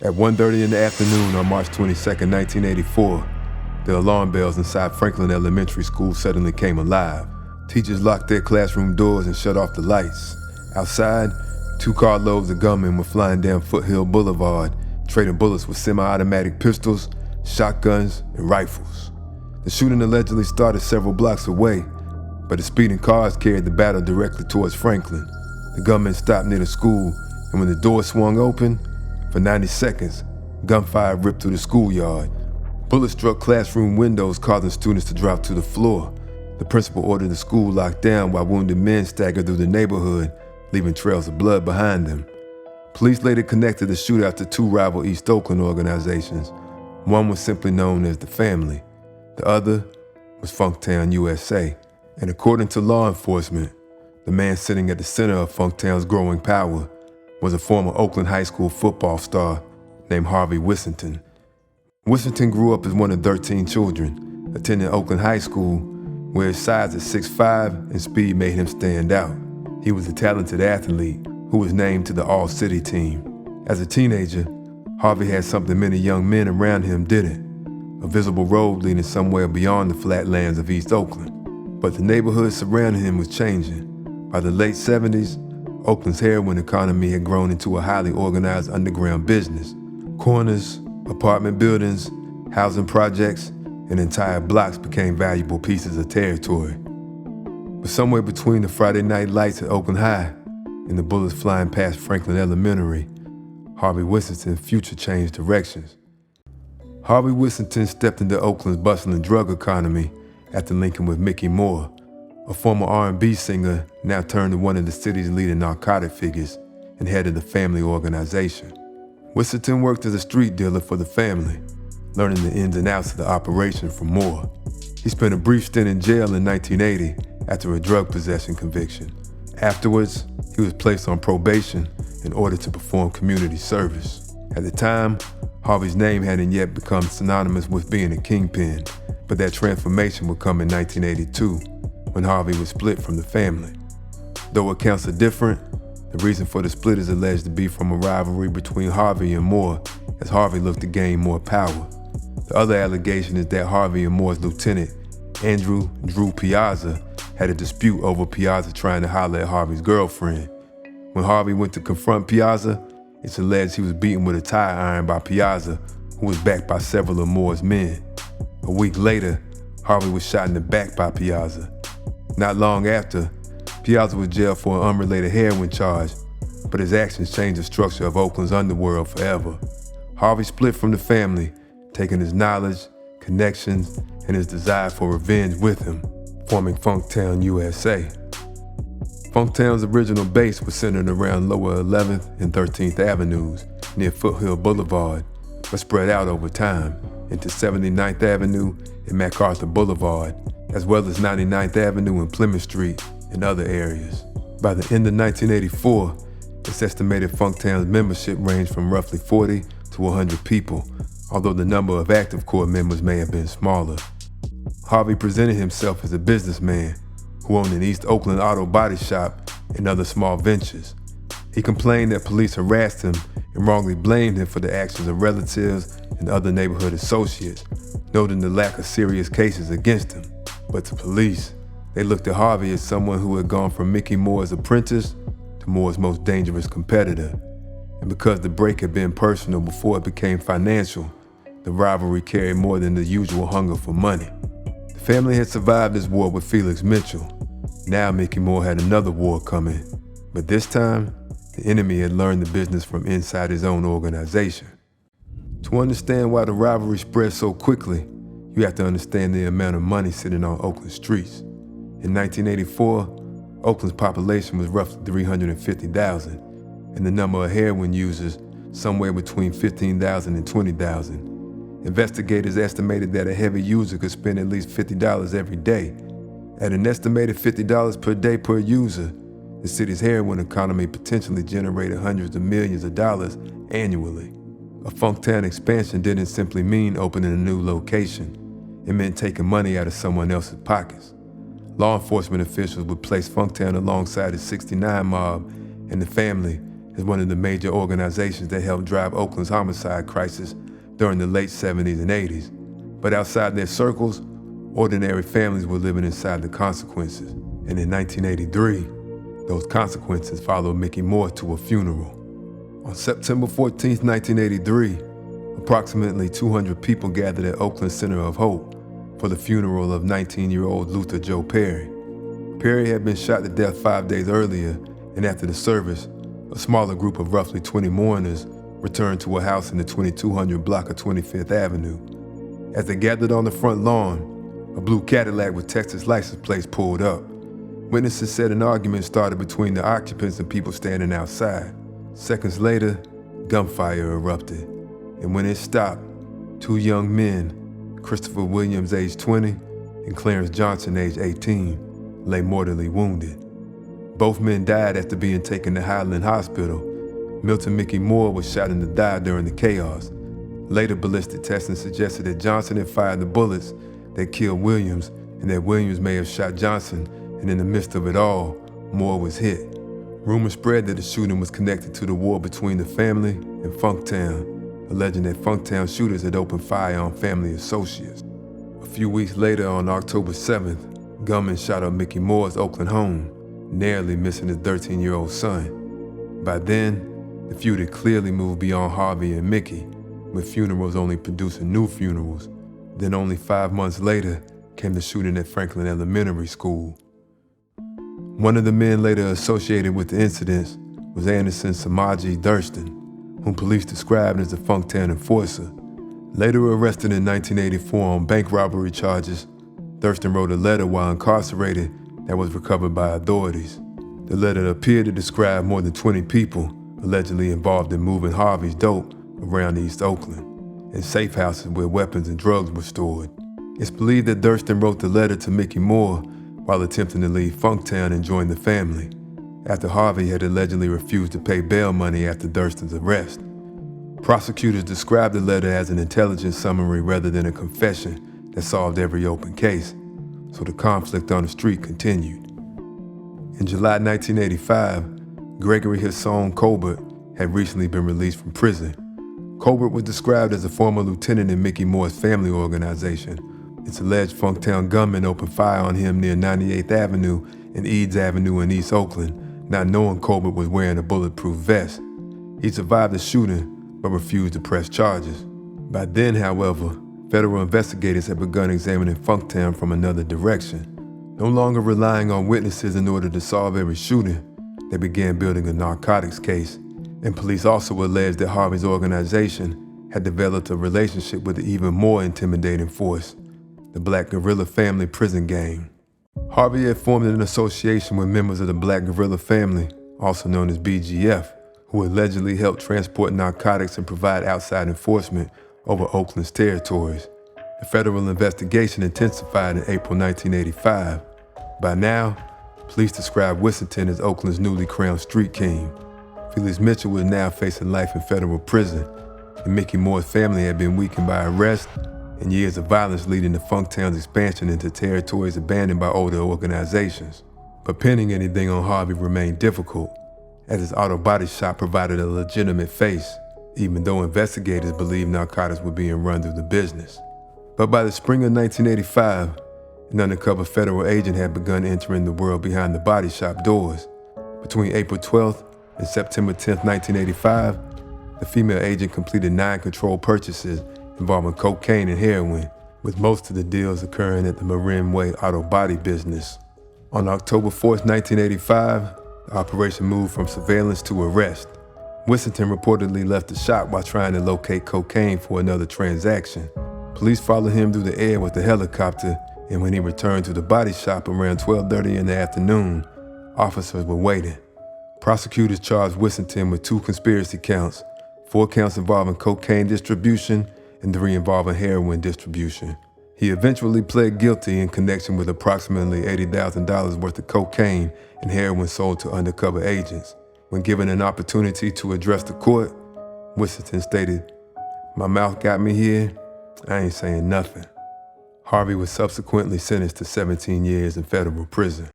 At 1:30 in the afternoon on March 22nd, 1984, the alarm bells inside Franklin Elementary School suddenly came alive. Teachers locked their classroom doors and shut off the lights. Outside, 2 carloads of gunmen were flying down Foothill Boulevard, trading bullets with semi-automatic pistols, shotguns, and rifles. The shooting allegedly started several blocks away, but the speeding cars carried the battle directly towards Franklin. The gunmen stopped near the school, and when the door swung open, for 90 seconds, gunfire ripped through the schoolyard. Bullets struck classroom windows, causing students to drop to the floor. The principal ordered the school locked down while wounded men staggered through the neighborhood, leaving trails of blood behind them. Police later connected the shootout to 2 rival East Oakland organizations. One was simply known as the Family. The other was Funktown USA. And according to law enforcement, the man sitting at the center of Funktown's growing power was a former Oakland High School football star named Harvey Whisenton. Whisenton grew up as one of 13 children, attending Oakland High School, where his size at 6'5" and speed made him stand out. He was a talented athlete who was named to the All-City team. As a teenager, Harvey had something many young men around him didn't: a visible road leading somewhere beyond the flatlands of East Oakland. But the neighborhood surrounding him was changing. By the late 70s, Oakland's heroin economy had grown into a highly organized underground business. Corners, apartment buildings, housing projects, and entire blocks became valuable pieces of territory. But somewhere between the Friday night lights at Oakland High and the bullets flying past Franklin Elementary, Harvey Whisenton's future changed directions. Harvey Whisenton stepped into Oakland's bustling drug economy after linking with Mickey Moore, a former R&B singer now turned to one of the city's leading narcotic figures and head of the Family organization. Whisenton worked as a street dealer for the Family, learning the ins and outs of the operation from Moore. He spent a brief stint in jail in 1980 after a drug possession conviction. Afterwards, he was placed on probation in order to perform community service. At the time, Harvey's name hadn't yet become synonymous with being a kingpin, but that transformation would come in 1982, when Harvey was split from the Family. Though accounts are different, the reason for the split is alleged to be from a rivalry between Harvey and Moore, as Harvey looked to gain more power. The other allegation is that Harvey and Moore's lieutenant, Andrew Drew Piazza, had a dispute over Piazza trying to holler at Harvey's girlfriend. When Harvey went to confront Piazza, it's alleged he was beaten with a tire iron by Piazza, who was backed by several of Moore's men. A week later, Harvey was shot in the back by Piazza. Not long after, Piazza was jailed for an unrelated heroin charge, but his actions changed the structure of Oakland's underworld forever. Harvey split from the Family, taking his knowledge, connections, and his desire for revenge with him, forming Funktown USA. Funktown's original base was centered around Lower 11th and 13th Avenues near Foothill Boulevard, but spread out over time into 79th Avenue and MacArthur Boulevard, as well as 99th Avenue and Plymouth Street and other areas. By the end of 1984, it's estimated Funktown's membership ranged from roughly 40 to 100 people, although the number of active core members may have been smaller. Harvey presented himself as a businessman who owned an East Oakland auto body shop and other small ventures. He complained that police harassed him and wrongly blamed him for the actions of relatives and other neighborhood associates, noting the lack of serious cases against him. But to police, they looked at Harvey as someone who had gone from Mickey Moore's apprentice to Moore's most dangerous competitor. And because the break had been personal before it became financial, the rivalry carried more than the usual hunger for money. The Family had survived this war with Felix Mitchell. Now Mickey Moore had another war coming, but this time, the enemy had learned the business from inside his own organization. To understand why the rivalry spread so quickly, you have to understand the amount of money sitting on Oakland streets. In 1984, Oakland's population was roughly 350,000, and the number of heroin users somewhere between 15,000 and 20,000. Investigators estimated that a heavy user could spend at least $50 every day. At an estimated $50 per day per user, the city's heroin economy potentially generated hundreds of millions of dollars annually. A Funktown expansion didn't simply mean opening a new location. It meant taking money out of someone else's pockets. Law enforcement officials would place Funktown alongside the 69 mob and the Family as one of the major organizations that helped drive Oakland's homicide crisis during the late 70s and 80s. But outside their circles, ordinary families were living inside the consequences. And in 1983, those consequences followed Mickey Moore to a funeral. On September 14, 1983, approximately 200 people gathered at Oakland Center of Hope for the funeral of 19-year-old Luther Joe Perry. Perry had been shot to death 5 days earlier, and after the service, a smaller group of roughly 20 mourners returned to a house in the 2200 block of 25th Avenue. As they gathered on the front lawn, a blue Cadillac with Texas license plates pulled up. Witnesses said an argument started between the occupants and people standing outside. Seconds later, gunfire erupted, and when it stopped, two young men, Christopher Williams, age 20, and Clarence Johnson, age 18, lay mortally wounded. Both men died after being taken to Highland Hospital. Milton Mickey Moore was shot and died during the chaos. Later ballistic testing suggested that Johnson had fired the bullets that killed Williams, and that Williams may have shot Johnson, and in the midst of it all, Moore was hit. Rumors spread that the shooting was connected to the war between the family and Funktown, alleging that Funktown shooters had opened fire on family associates. A few weeks later, on October 7th, gunmen shot up Mickey Moore's Oakland home, narrowly missing his 13-year-old son. By then, the feud had clearly moved beyond Harvey and Mickey, with funerals only producing new funerals. Then only 5 months later came the shooting at Franklin Elementary School. One of the men later associated with the incidents was Anderson Samaji Thurston, whom police described as a Funktown enforcer. Later arrested in 1984 on bank robbery charges, Thurston wrote a letter while incarcerated that was recovered by authorities. The letter appeared to describe more than 20 people allegedly involved in moving Harvey's dope around East Oakland, and safe houses where weapons and drugs were stored. It's believed that Thurston wrote the letter to Mickey Moore while attempting to leave Funktown and join the family, after Harvey had allegedly refused to pay bail money after Thurston's arrest. Prosecutors described the letter as an intelligence summary rather than a confession that solved every open case, so the conflict on the street continued. In July 1985, Gregory Hassan Colbert had recently been released from prison. Colbert was described as a former lieutenant in Mickey Moore's family organization. It's alleged Funktown gunmen opened fire on him near 98th Avenue and Eads Avenue in East Oakland, not knowing Colbert was wearing a bulletproof vest. He survived the shooting, but refused to press charges. By then, however, federal investigators had begun examining Funktown from another direction. No longer relying on witnesses in order to solve every shooting, they began building a narcotics case, and police also alleged that Harvey's organization had developed a relationship with an even more intimidating force, the Black Guerrilla Family Prison Gang. Harvey had formed an association with members of the Black Guerrilla Family, also known as BGF, who allegedly helped transport narcotics and provide outside enforcement over Oakland's territories. The federal investigation intensified in April 1985. By now, police described Whisenton as Oakland's newly crowned street king. Felix Mitchell was now facing life in federal prison, and Mickey Moore's family had been weakened by arrest and years of violence leading to Funktown's expansion into territories abandoned by older organizations. But pinning anything on Harvey remained difficult, as his auto body shop provided a legitimate face, even though investigators believed narcotics were being run through the business. But by the spring of 1985, an undercover federal agent had begun entering the world behind the body shop doors. Between April 12th and September 10th, 1985, the female agent completed 9 controlled purchases involving cocaine and heroin, with most of the deals occurring at the Marin Way auto body business. On October 4th, 1985, the operation moved from surveillance to arrest. Whisenton reportedly left the shop while trying to locate cocaine for another transaction. Police followed him through the air with a helicopter, and when he returned to the body shop around 12:30 in the afternoon, officers were waiting. Prosecutors charged Whisenton with 2 conspiracy counts, 4 counts involving cocaine distribution and 3 involving heroin distribution. He eventually pled guilty in connection with approximately $80,000 worth of cocaine and heroin sold to undercover agents. When given an opportunity to address the court, Whisenton stated, "My mouth got me here, I ain't saying nothing." Harvey was subsequently sentenced to 17 years in federal prison.